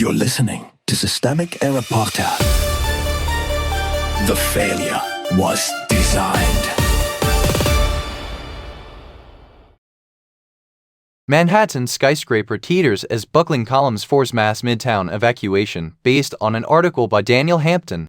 You're listening to Systemic Error Podcast. The failure was designed. Manhattan skyscraper teeters as buckling columns force mass Midtown evacuation, based on an article by Daniel Hampton.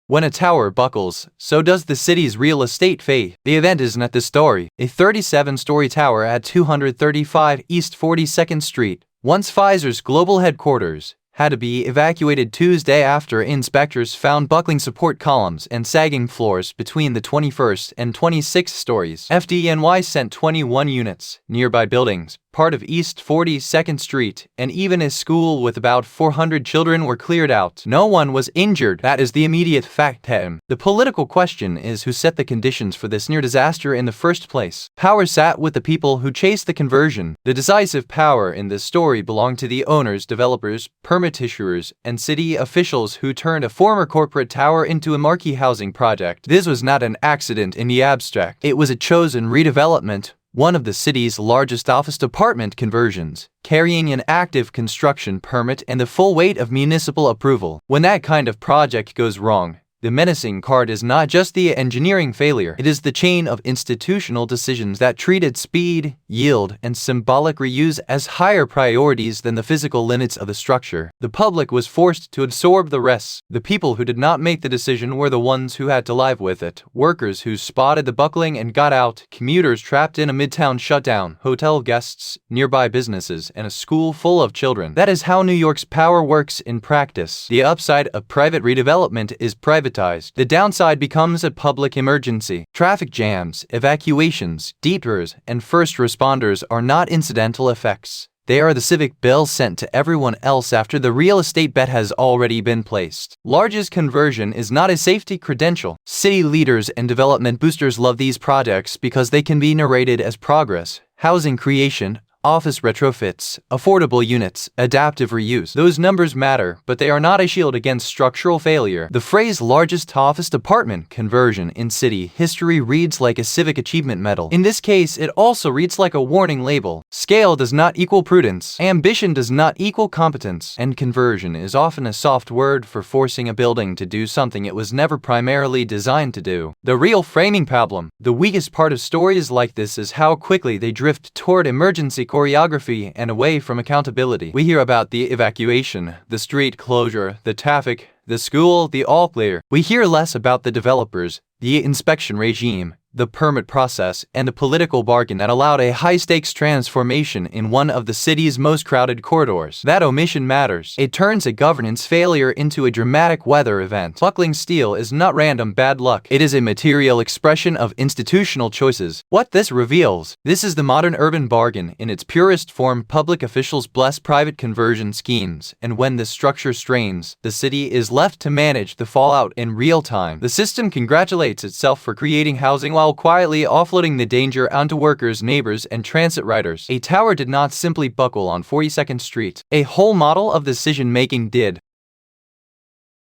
When a tower buckles, so does the city's real estate fate. The event isn't at the story. A 37-story tower at 235 East 42nd Street, once Pfizer's global headquarters, had to be evacuated Tuesday after inspectors found buckling support columns and sagging floors between the 21st and 26th stories. FDNY sent 21 units. Nearby buildings, part of East 42nd Street, and even a school with about 400 children were cleared out. No one was injured. That is the immediate fact. The political question is who set the conditions for this near disaster in the first place. Power sat with the people who chased the conversion. The decisive power in this story belonged to the owners, developers, permit issuers, and city officials who turned a former corporate tower into a marquee housing project. This was not an accident in the abstract. It was a chosen redevelopment, one of the city's largest office department conversions, carrying an active construction permit and the full weight of municipal approval. When that kind of project goes wrong, the menacing card is not just the engineering failure, it is the chain of institutional decisions that treated speed, yield, and symbolic reuse as higher priorities than the physical limits of the structure. The public was forced to absorb the rest. The people who did not make the decision were the ones who had to live with it. Workers who spotted the buckling and got out, commuters trapped in a Midtown shutdown, hotel guests, nearby businesses, and a school full of children. That is how New York's power works in practice. The upside of private redevelopment is privatized. The downside becomes a public emergency. Traffic jams, evacuations, detours, and first responders are not incidental effects. They are the civic bill sent to everyone else after the real estate bet has already been placed. Largest conversion is not a safety credential. City leaders and development boosters love these projects because they can be narrated as progress, housing creation, office retrofits, affordable units, adaptive reuse. Those numbers matter, but they are not a shield against structural failure. The phrase largest office department conversion in city history reads like a civic achievement medal. In this case, it also reads like a warning label. Scale does not equal prudence. Ambition does not equal competence. And conversion is often a soft word for forcing a building to do something it was never primarily designed to do. The real framing problem, the weakest part of stories like this, is how quickly they drift toward emergency choreography and away from accountability. We hear about the evacuation, the street closure, the traffic, the school, the all clear. We hear less about the developers, the inspection regime, the permit process, and the political bargain that allowed a high-stakes transformation in one of the city's most crowded corridors. That omission matters. It turns a governance failure into a dramatic weather event. Buckling steel is not random bad luck. It is a material expression of institutional choices. What this reveals, this is the modern urban bargain in its purest form. Public officials bless private conversion schemes, and when the structure strains, the city is left to manage the fallout in real time. The system congratulates itself for creating housing while quietly offloading the danger onto workers, neighbors, and transit riders. A tower did not simply buckle on 42nd Street. A whole model of decision-making did.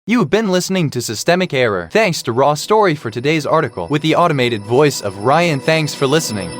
You've been listening to Systemic Error. Thanks to Raw Story for today's article, with the automated voice of Ryan. Thanks for listening.